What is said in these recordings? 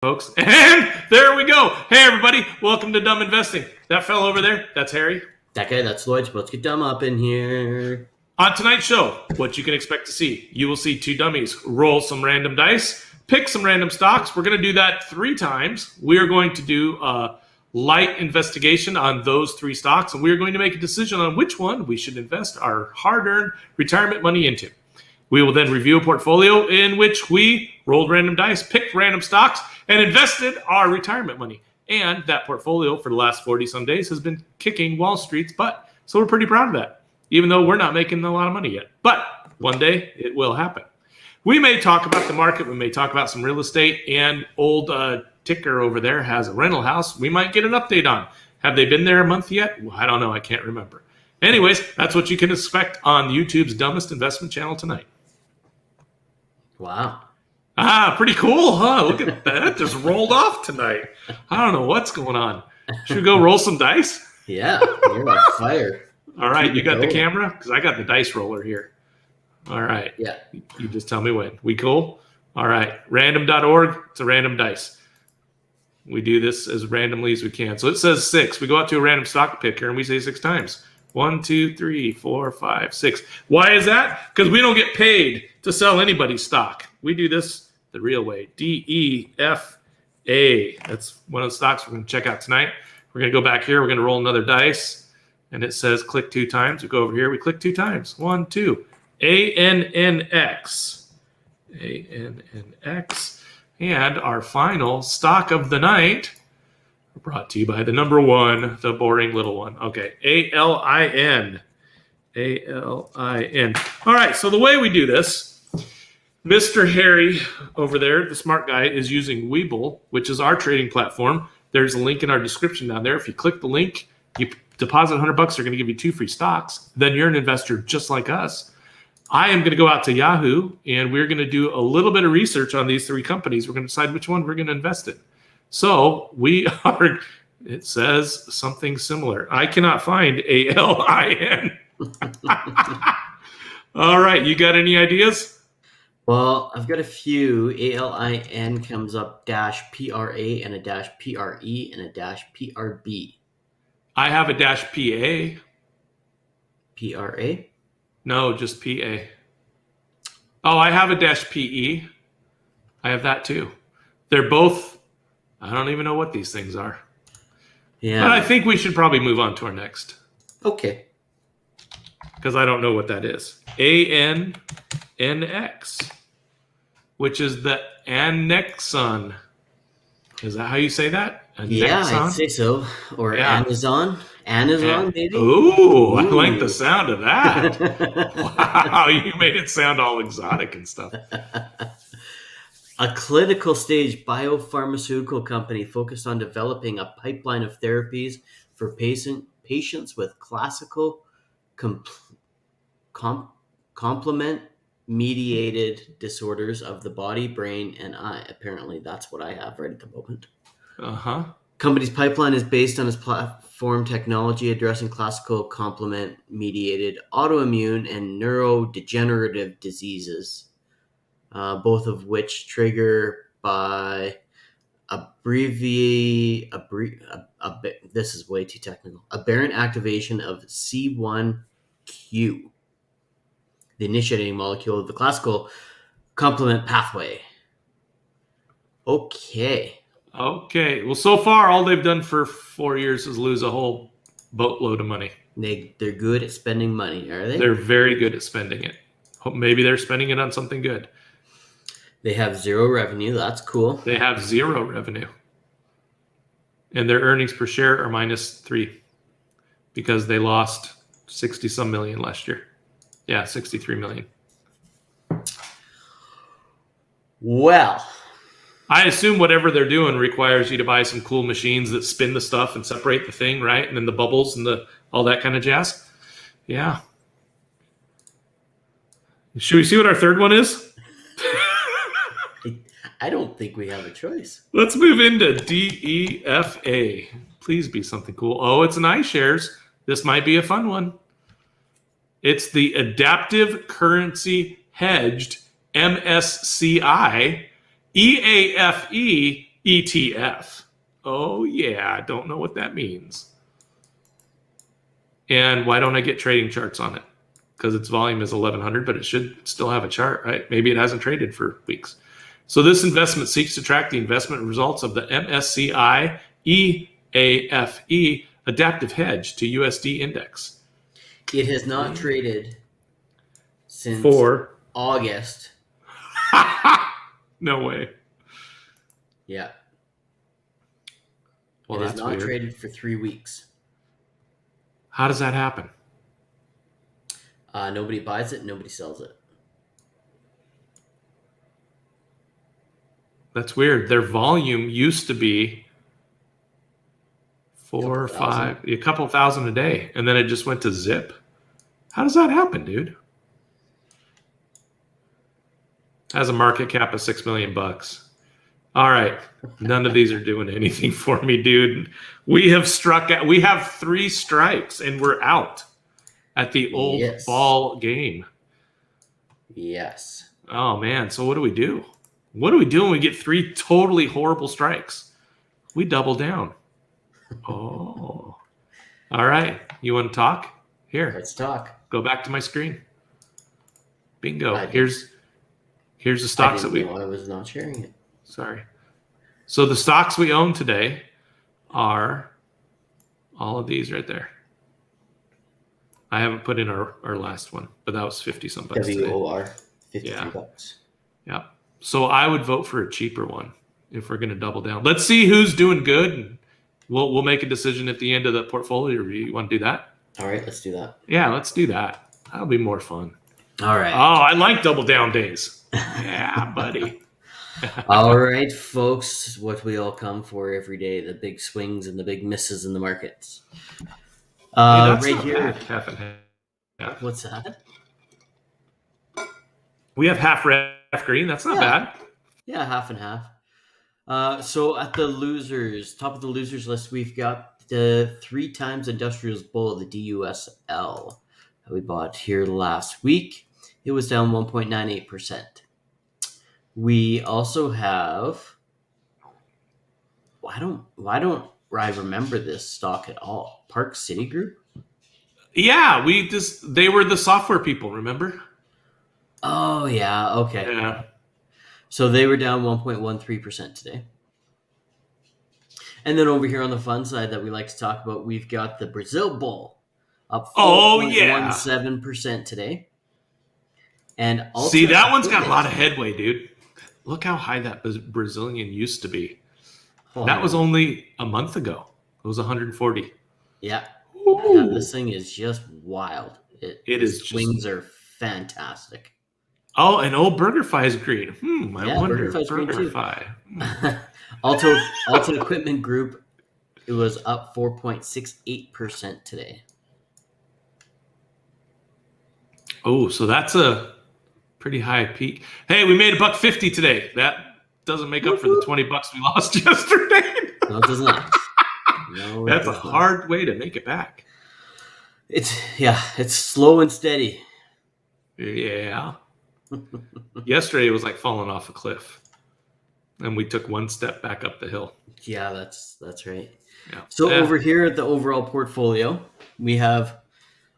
Folks, and there we go. Hey everybody, welcome to Dumb Investing. That fellow over there, that's Harry. That guy, that's Lloyd. Let's get dumb up in here. On tonight's show, what you can expect to see. You will see two dummies roll some random dice, pick some random stocks. We're going to do that 3 times. We are going to do a light investigation on those 3 stocks, and we are going to make a decision on which one we should invest our hard-earned retirement money into. We will then review a portfolio in which we rolled random dice, picked random stocks, and invested our retirement money. And that portfolio for the last 40-some days has been kicking Wall Street's butt. So we're pretty proud of that, even though we're not making a lot of money yet. But one day it will happen. We may talk about the market. We may talk about some real estate. And old Ticker over there has a rental house we might get an update on. Have they been there a month yet? Well, I don't know. I can't remember. Anyways, that's what you can expect on YouTube's Dumbest Investment channel tonight. Wow. Pretty cool, huh? Look at that. Just rolled off tonight. I don't know what's going on. Should we go roll some dice? Yeah, you're on fire. All right, you got the camera? Because I got the dice roller here. All right. Yeah. You just tell me when. We cool? All right. Random.org. It's a random dice. We do this as randomly as we can. So it says 6. We go out to a random stock picker and we say 6 times. 1, 2, 3, 4, 5, 6. Why is that? Because we don't get paid to sell anybody's stock. We do this the real way. DEFA. That's one of the stocks we're going to check out tonight. We're going to go back here. We're going to roll another dice. And it says click 2 times. We go over here. We click 2 times. 1, 2. ANNX. ANNX. And our final stock of the night, brought to you by the number 1, the boring little one. Okay, ALIN. ALIN. All right, so the way we do this, Mr. Harry over there, the smart guy, is using Webull, which is our trading platform. There's a link in our description down there. If you click the link, you deposit $100, they're going to give you 2 free stocks. Then you're an investor just like us. I am going to go out to Yahoo, and we're going to do a little bit of research on these 3 companies. We're going to decide which one we're going to invest in. So we are, it says something similar. I cannot find ALIN. All right, you got any ideas? Well, I've got a few. ALIN comes up -PRA and a -PRE and a -PRB. I have a -PA. PRA? No, just PA. Oh, I have a -PE. I have that too. They're both, I don't even know what these things are. Yeah. But I think we should probably move on to our next. Okay. Because I don't know what that is. ANNX, which is the Annexon. Is that how you say that? Annexon? Yeah, I'd say so. Or Yeah. Amazon. Amazon, maybe? Ooh, I like the sound of that. Wow, you made it sound all exotic and stuff. A clinical stage biopharmaceutical company focused on developing a pipeline of therapies for patients with classical complement-mediated disorders of the body, brain, and eye. Apparently, that's what I have right at the moment. Uh-huh. Company's pipeline is based on its platform technology addressing classical complement-mediated autoimmune and neurodegenerative diseases. Both of which trigger by this is way too technical. Aberrant activation of C1q, the initiating molecule of the classical complement pathway. Okay. Well, so far, all they've done for 4 years is lose a whole boatload of money. They're good at spending money, are they? They're very good at spending it. Maybe they're spending it on something good. They have 0 revenue. That's cool. They have 0 revenue. And their earnings per share are -3 because they lost 60-some million last year. Yeah, 63 million. Well, I assume whatever they're doing requires you to buy some cool machines that spin the stuff and separate the thing, right? And then the bubbles and all that kind of jazz. Yeah. Should we see what our third one is? I don't think we have a choice. Let's move into DEFA. Please be something cool. Oh, it's an iShares. This might be a fun one. It's the Adaptive Currency Hedged MSCI EAFE ETF. Oh, yeah. I don't know what that means. And why don't I get trading charts on it? Because its volume is 1100, but it should still have a chart, right? Maybe it hasn't traded for weeks. So this investment seeks to track the investment results of the MSCI EAFE adaptive hedge to USD index. It has not traded since For August. no way. Yeah. Well, it has that's not weird. traded for 3 weeks. How does that happen? Nobody buys it, nobody sells it. That's weird. Their volume used to be a couple thousand a day, and then it just went to zip. How does that happen, dude? Has a market cap of $6 million. All right, none of these are doing anything for me, dude. We have 3 strikes, and we're out at the old ball game. Yes. Oh man, so what do we do? What do we do when we get 3 totally horrible strikes? We double down. Oh. All right. You want to talk? Here. Let's talk. Go back to my screen. Bingo. Here's the stocks that I was not sharing it. Sorry. So the stocks we own today are all of these right there. I haven't put in our last one, but that was 50 some bucks today. WOR, 53 bucks. Yeah. So I would vote for a cheaper one if we're going to double down. Let's see who's doing good, and we'll make a decision at the end of the portfolio review. You want to do that? All right, let's do that. Yeah, let's do that. That'll be more fun. All right. Oh, I like double down days. Yeah, buddy. All right, folks, what we all come for every day, the big swings and the big misses in the markets. Right here. Half and half. What's that? We have half red, half green. That's not bad. Yeah, half and half. So at the losers, top of the losers list, we've got the 3 times Industrials Bull, the DUSL, that we bought here last week. It was down 1.98%. We also have, why don't I remember this stock at all? Park City Group? Yeah, they were the software people, remember? Oh yeah, okay. Yeah. So they were down 1.13% today. And then over here on the fun side that we like to talk about, we've got the Brazil Bull up 4.17% today. And see, that one's got a lot of headway, dude. Look how high that Brazilian used to be. That was only a month ago. It was 140. Yeah. Yeah, this thing is just wild. The swings are fantastic. Oh, and old BurgerFi is green. I wonder. BurgerFi. Alto Equipment Group, it was up 4.68% today. Oh, so that's a pretty high peak. Hey, we made $1.50 today. That doesn't make up for the $20 we lost yesterday. No, it does not. No, that's a hard way to make it back. It's slow and steady. Yeah. Yesterday it was like falling off a cliff, and we took one step back up the hill. Yeah, that's right. Yeah. So over here at the overall portfolio, we have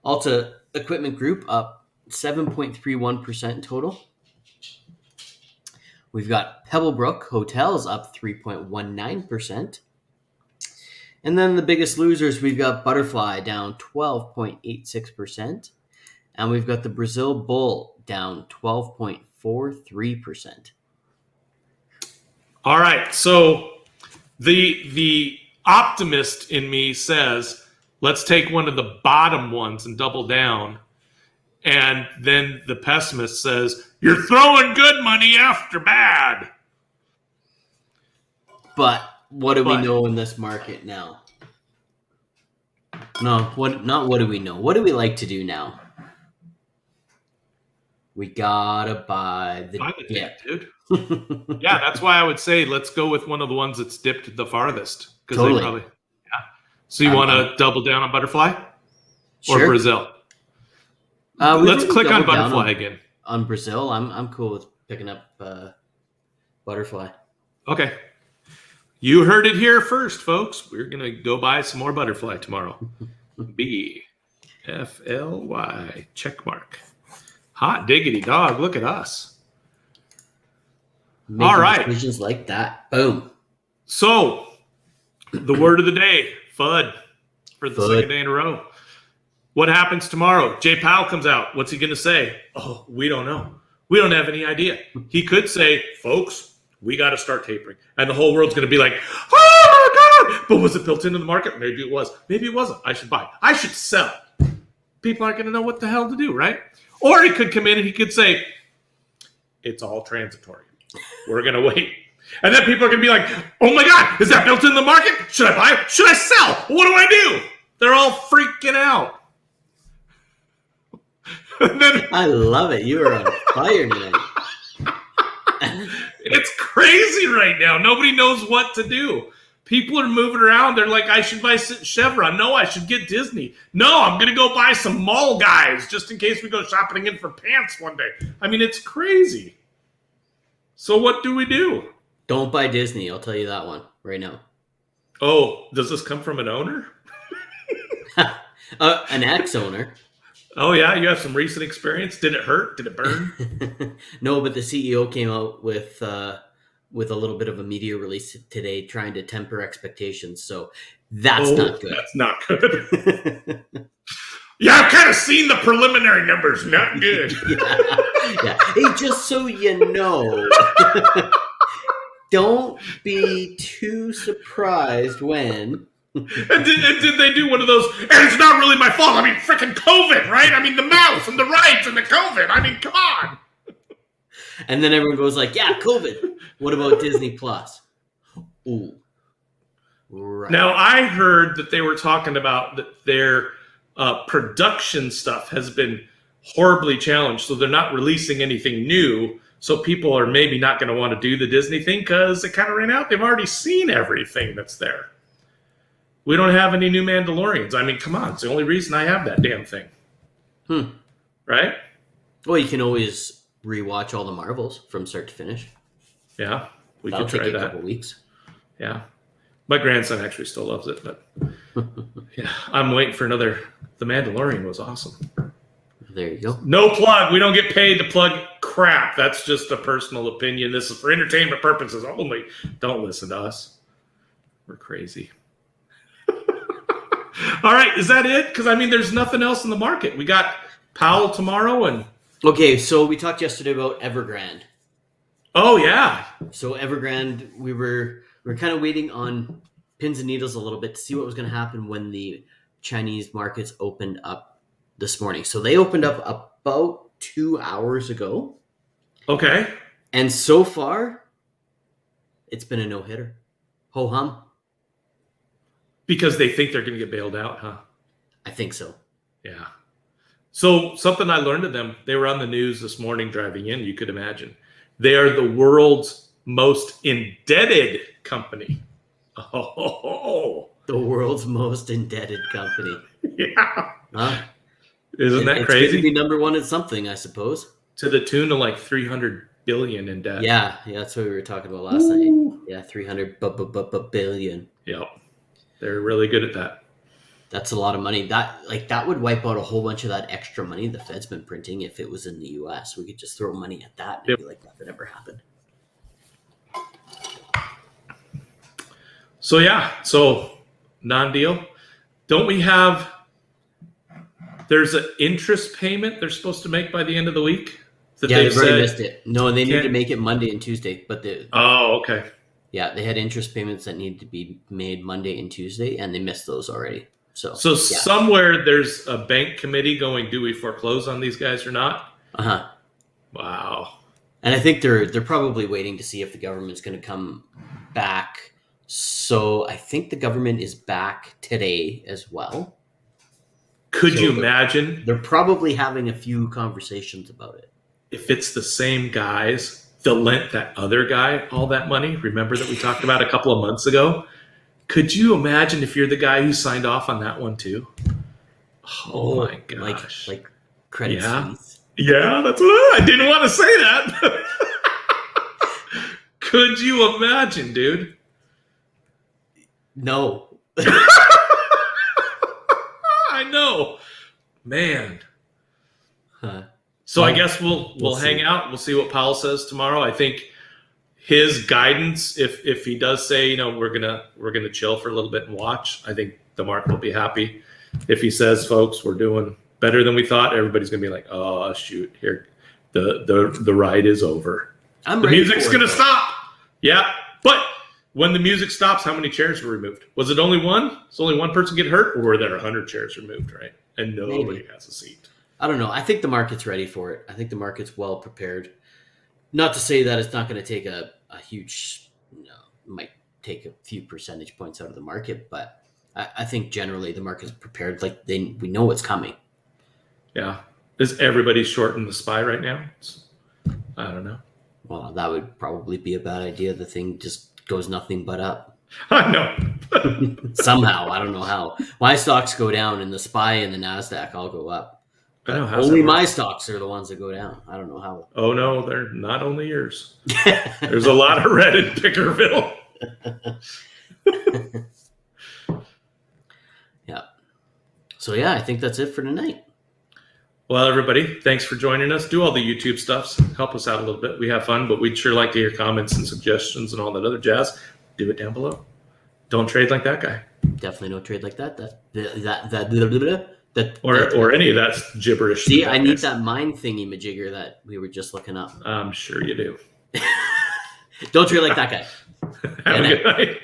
Alta Equipment Group up 7.31% total. We've got Pebblebrook Hotels up 3.19%. And then the biggest losers, we've got Butterfly down 12.86%. And we've got the Brazil Bull down 12.43%. All right. So the optimist in me says, let's take one of the bottom ones and double down. And then the pessimist says, you're throwing good money after bad. But what do we know in this market now? Not what do we know? What do we like to do now? We gotta buy the dip, dude. Yeah, that's why I would say let's go with one of the ones that's dipped the farthest. Totally. So you want to double down on Butterfly or Sure. Brazil? Let's click on Butterfly again. On Brazil, I'm cool with picking up Butterfly. Okay. You heard it here first, folks. We're going to go buy some more butterfly tomorrow. BFLY, check mark. Hot diggity dog, look at us. Making all right. Decisions like that. Boom. So, the word of the day, FUD, for the FUD. second day in a row. What happens tomorrow? Jay Powell comes out. What's he going to say? Oh, we don't know. We don't have any idea. He could say, folks, we got to start tapering. And the whole world's going to be like, oh, my God. But was it built into the market? Maybe it was. Maybe it wasn't. I should buy. I should sell. People aren't going to know what the hell to do, right? Or he could come in and he could say, it's all transitory. We're going to wait. And then people are going to be like, oh, my God, is that built in the market? Should I buy? Should I sell? What do I do? They're all freaking out. Then, I love it. You are on fire tonight. it's crazy right now. Nobody knows what to do. People are moving around. They're like, I should buy Chevron. No, I should get Disney. No, I'm going to go buy some Mall Guys just in case we go shopping again for pants one day. I mean, it's crazy. So what do we do? Don't buy Disney. I'll tell you that one right now. Oh, does this come from an owner? An ex-owner. Oh, yeah? You have some recent experience? Did it hurt? Did it burn? No, but the CEO came out with a little bit of a media release today trying to temper expectations. So that's not good. That's not good. Yeah, I've kind of seen the preliminary numbers. Not good. Yeah. Hey, just so you know, don't be too surprised when... And did they do one of those, and it's not really my fault. I mean, freaking COVID, right? I mean, the mouse and the rights and the COVID. I mean, come on. And then everyone goes like, yeah, COVID. What about Disney Plus? Ooh. Right. Now, I heard that they were talking about that their production stuff has been horribly challenged, so they're not releasing anything new. So people are maybe not going to want to do the Disney thing because it kind of ran out. They've already seen everything that's there. We don't have any new Mandalorians. I mean, come on. It's the only reason I have that damn thing. Right? Well, you can always rewatch all the Marvels from start to finish. Yeah, That'll could try take that. a couple weeks. Yeah. My grandson actually still loves it, but yeah, I'm waiting for another. The Mandalorian was awesome. There you go. No plug. We don't get paid to plug crap. That's just a personal opinion. This is for entertainment purposes only. Don't listen to us. We're crazy. All right, is that it? Because, I mean, there's nothing else in the market. We got Powell tomorrow and... Okay, so we talked yesterday about Evergrande. Oh, yeah. So Evergrande, we were kind of waiting on pins and needles a little bit to see what was going to happen when the Chinese markets opened up this morning. So they opened up about 2 hours ago. Okay. And so far, it's been a no-hitter. Ho-hum. Because they think they're going to get bailed out, huh? I think so. Yeah. So something I learned of them, they were on the news this morning driving in, you could imagine. They are the world's most indebted company. Oh. The world's most indebted company. Yeah. Huh? Isn't that crazy? It's going to be number one at something, I suppose. To the tune of like $300 billion in debt. Yeah, that's what we were talking about last night. Yeah, 300 billion. Yep. They're really good at that. That's a lot of money. That would wipe out a whole bunch of that extra money the Fed's been printing if it was in the US. We could just throw money at that and it'd be like nothing ever happened. So yeah, non-deal. Don't we have, there's an interest payment they're supposed to make by the end of the week? They've already missed it. No, they need to make it Monday and Tuesday. But okay. Yeah, they had interest payments that needed to be made Monday and Tuesday, and they missed those already. So somewhere there's a bank committee going, do we foreclose on these guys or not? Uh-huh. Wow. And I think they're probably waiting to see if the government's going to come back. So I think the government is back today as well. Could you imagine? They're probably having a few conversations about it. If it's the same guys that lent that other guy all that money, remember that we talked about a couple of months ago? Could you imagine if you're the guy who signed off on that one too? Oh my gosh. Like Credit Suisse. Yeah, that's what I didn't want to say that. Could you imagine, dude? No. I know, man. Huh. So Well, I guess we'll we'll hang see. out. We'll see what Powell says tomorrow. I think his guidance, if he does say, we're gonna chill for a little bit and watch, I think the market will be happy. If he says, folks, we're doing better than we thought, everybody's gonna be like, oh shoot, here the ride is over. I'm The ready music's for it, gonna though. stop. Yeah, but when the music stops, how many chairs were removed? Was it only one? Was only one person get hurt, or were there 100 chairs removed? Right, and nobody Maybe. has a seat. I don't know. I think the market's ready for it. I think the market's well prepared. Not to say that it's not going to take a huge, might take a few percentage points out of the market, but I think generally the market's prepared. Like we know what's coming. Yeah, is everybody shorting the SPY right now? I don't know. Well, that would probably be a bad idea. The thing just goes nothing but up. I know. Somehow, I don't know how. My stocks go down, and the SPY and the NASDAQ all go up. I know. But only my stocks are the ones that go down. I don't know how. Oh no, they're not only yours. There's a lot of red in Pickerville. Yeah. So yeah, I think that's it for tonight. Well, everybody, thanks for joining us. Do all the YouTube stuffs. Help us out a little bit. We have fun, but we'd sure like to hear comments and suggestions and all that other jazz. Do it down below. Don't trade like that guy. Definitely no trade like that. Or any of that gibberish. See, I need that mind thingy majigger that we were just looking up. I'm sure you do. Don't trade like that guy. Have a good night.